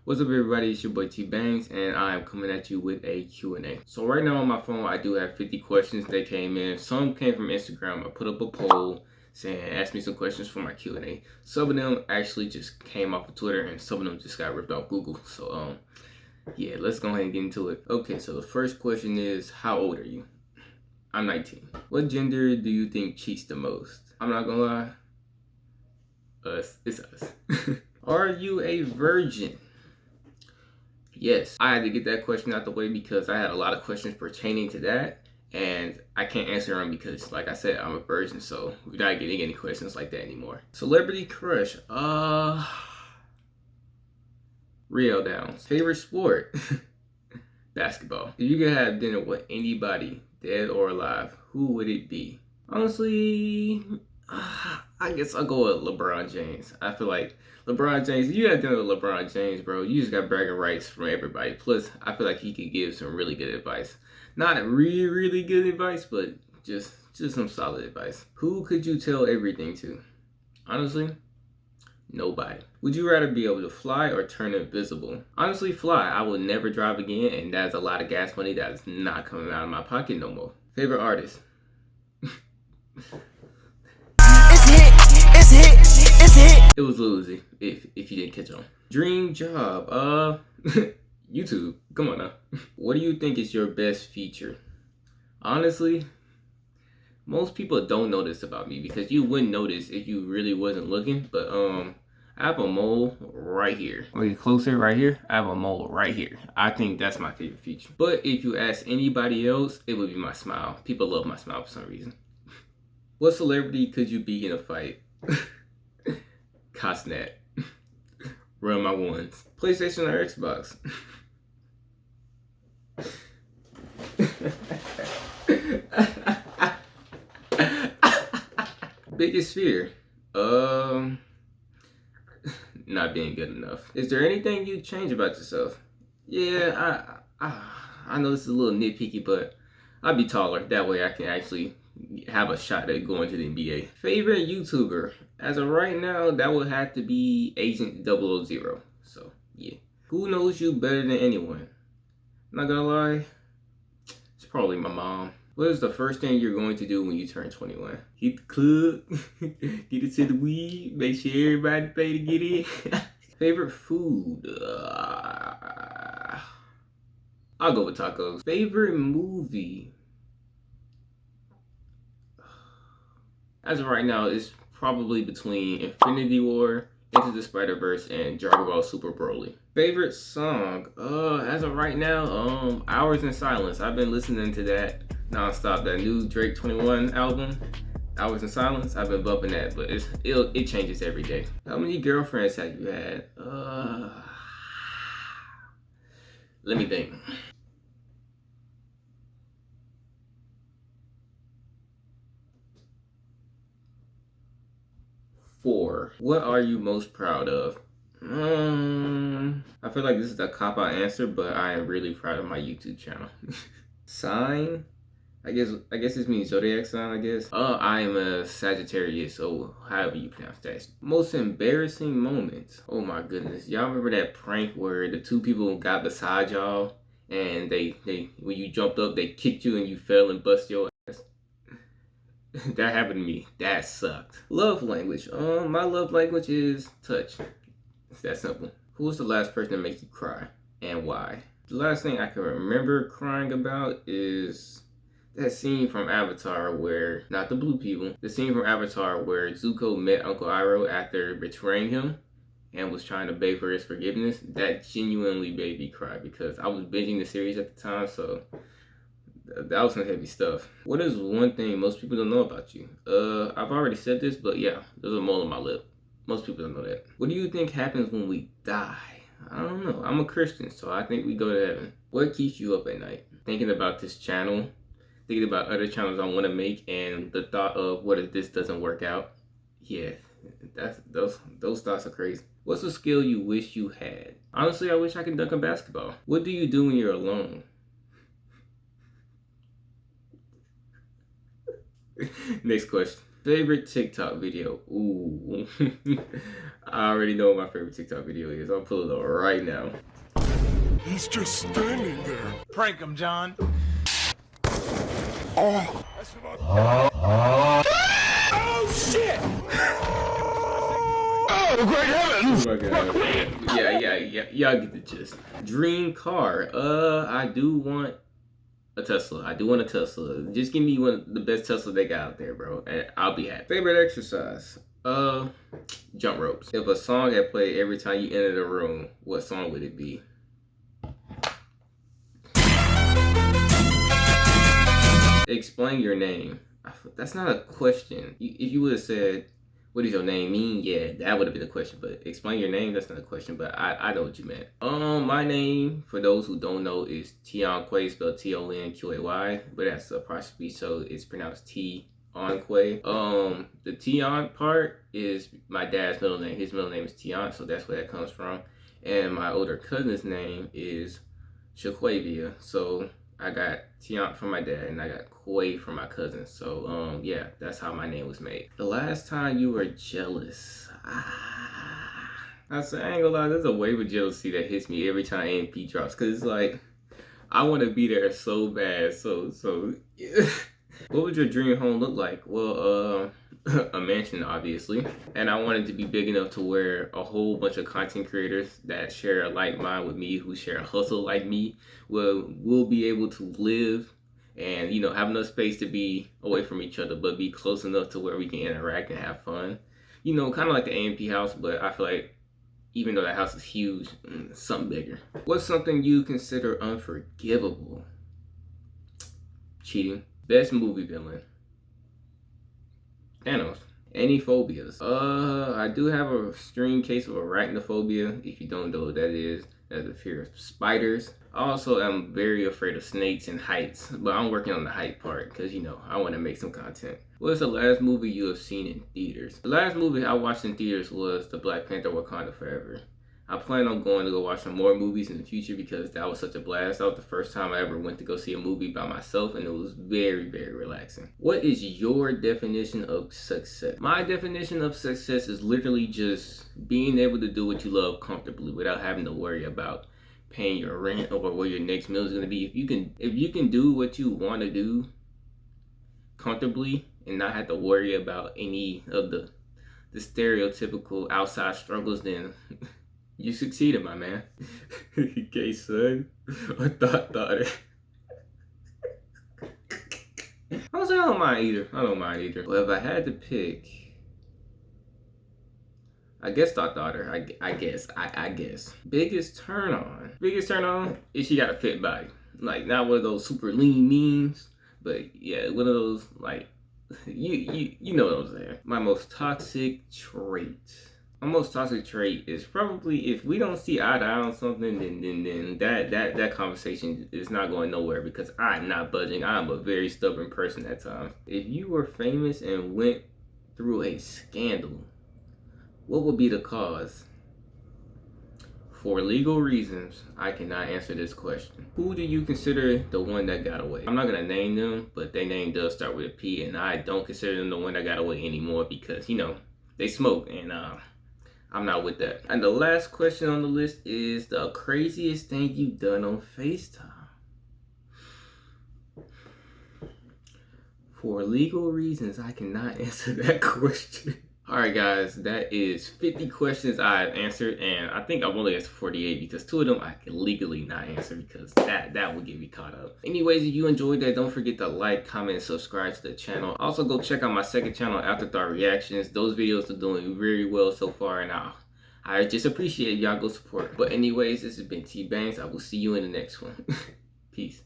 What's up, everybody? It's your boy T Bangs, and I am coming at you with a Q&A. So right now on my phone, I do have 50 questions that came in. Some came from Instagram. I put up a poll saying, ask me some questions for my Q&A. Some of them actually just came off of Twitter, and some of them just got ripped off Google. So, yeah, let's go ahead and get into it. Okay, so the first question is, how old are you? I'm 19. What gender do you think cheats the most? I'm not gonna lie. Us. It's us. Are you a virgin? Yes, I had to get that question out the way because I had a lot of questions pertaining to that, and I can't answer them because, like I said, I'm a virgin, so we're not getting any questions like that anymore. Celebrity crush, Rio Downs. Favorite sport, basketball. If you could have dinner with anybody, dead or alive, who would it be? Honestly, I guess I'll go with LeBron James. I feel like LeBron James, you got dinner with LeBron James, bro. You just got bragging rights from everybody. Plus, I feel like he could give some really good advice. Not really, really good advice, but just some solid advice. Who could you tell everything to? Honestly, nobody. Would you rather be able to fly or turn invisible? Honestly, fly. I will never drive again, and that's a lot of gas money that is not coming out of my pocket no more. Favorite artist? It was Lil Uzi, if you didn't catch on. Dream job, YouTube. Come on now. What do you think is your best feature? Honestly, most people don't know this about me because you wouldn't notice if you really wasn't looking. But I have a mole right here. Wait, closer, right here. I have a mole right here. I think that's my favorite feature. But if you ask anybody else, it would be my smile. People love my smile for some reason. What celebrity could you be in a fight? Cosnet. Run my ones. PlayStation or Xbox? Biggest fear? Not being good enough. Is there anything you'd change about yourself? Yeah, I know this is a little nitpicky, but I'd be taller. That way I can actually have a shot at going to the NBA. Favorite YouTuber? As of right now, that would have to be Agent 000. So, yeah. Who knows you better than anyone? Not gonna lie, it's probably my mom. What is the first thing you're going to do when you turn 21? Hit the club, get into the weed, make sure everybody pay to get in. Favorite food? I'll go with tacos. Favorite movie? As of right now, it's probably between Infinity War, Into the Spider-Verse, and Dragon Ball Super Broly. Favorite song? As of right now, Hours in Silence. I've been listening to that nonstop. That new Drake 21 album, Hours in Silence. I've been bumping that, but it changes every day. How many girlfriends have you had? Let me think. 4. What are you most proud of? I feel like this is a cop-out answer, but I am really proud of my YouTube channel. Sign? I guess this means zodiac sign, I guess. I am a Sagittarius, so however you pronounce that. Most embarrassing moments. Oh my goodness. Y'all remember that prank where the two people got beside y'all and they when you jumped up, they kicked you and you fell and bust your ass? That happened to me. That sucked. Love language. My love language is touch. It's that simple. Who was the last person to make you cry and why? The last thing I can remember crying about is that scene from Avatar where, not the blue people, the scene from Avatar where Zuko met Uncle Iroh after betraying him and was trying to beg for his forgiveness. That genuinely made me cry because I was binging the series at the time, so that was some heavy stuff. What is one thing most people don't know about you? I've already said this, but yeah, there's a mole on my lip. Most people don't know that. What do you think happens when we die? I don't know. I'm a Christian, so I think we go to heaven. What keeps you up at night? Thinking about this channel, thinking about other channels I want to make, and the thought of what if this doesn't work out? Yeah, those thoughts are crazy. What's a skill you wish you had? Honestly, I wish I could dunk a basketball. What do you do when you're alone? Next question. Favorite TikTok video? Ooh. I already know what my favorite TikTok video is. I'll pull it up right now. He's just standing there. Prank him, John. Oh. Oh shit! Oh, great heavens! Oh my god. Yeah. Y'all get the gist. Dream car. I do want a Tesla. I do want a Tesla. Just give me one of the best Tesla they got out there, bro, and I'll be happy. Favorite exercise? Jump ropes. If a song had played every time you entered a room, what song would it be? Explain your name. That's not a question. If you would have said, what does your name mean? Yeah, that would have been a question. But explain your name, that's not a question. But I know what you meant. My name, for those who don't know, is QnA, spelled TONQAY. But that's apostrophe, so it's pronounced T-on-Quay. The Tion part is my dad's middle name. His middle name is Tion, so that's where that comes from. And my older cousin's name is Shaquavia. So I got Tion from my dad and I got Quay from my cousin. So yeah, that's how my name was made. The last time you were jealous. I said, I ain't gonna lie, there's a wave of jealousy that hits me every time AMP drops. Cause it's like, I wanna be there so bad. So yeah. What would your dream home look like? Well, a mansion, obviously. And I want it to be big enough to where a whole bunch of content creators that share a like mind with me, who share a hustle like me, will be able to live and, you know, have enough space to be away from each other, but be close enough to where we can interact and have fun. You know, kind of like the AMP house, but I feel like even though that house is huge, something bigger. What's something you consider unforgivable? Cheating. Best movie villain? Thanos. Any phobias? I do have a extreme case of arachnophobia. If you don't know what that is, that's a fear of spiders. I also am very afraid of snakes and heights, but I'm working on the height part because, you know, I want to make some content. What's the last movie you have seen in theaters? The last movie I watched in theaters was the Black Panther Wakanda Forever. I plan on going to go watch some more movies in the future because that was such a blast. That was the first time I ever went to go see a movie by myself, and it was very, very relaxing. What is your definition of success? My definition of success is literally just being able to do what you love comfortably without having to worry about paying your rent or where your next meal is going to be. If you can do what you want to do comfortably and not have to worry about any of the stereotypical outside struggles, then you succeeded, my man. Gay son or thought daughter. I don't mind either. Well, if I had to pick, I guess thought daughter. I guess. Biggest turn on is she got a fit body. Like, not one of those super lean memes, but yeah, one of those, like, you know what I'm saying. My most toxic trait. My most toxic trait is probably, if we don't see eye to eye on something, then that conversation is not going nowhere because I'm not budging. I'm a very stubborn person at times. If you were famous and went through a scandal, what would be the cause? For legal reasons, I cannot answer this question. Who do you consider the one that got away? I'm not gonna name them, but their name does start with a P, and I don't consider them the one that got away anymore because, you know, they smoke, and I'm not with that. And the last question on the list is the craziest thing you've done on FaceTime. For legal reasons, I cannot answer that question. Alright guys, that is 50 questions I've answered, and I think I've only answered 48 because 2 of them I can legally not answer because that would get me caught up. Anyways, if you enjoyed that, don't forget to like, comment, and subscribe to the channel. Also, go check out my second channel, Afterthought Reactions. Those videos are doing very well so far, and I just appreciate y'all go support. But anyways, this has been T Bangs. I will see you in the next one. Peace.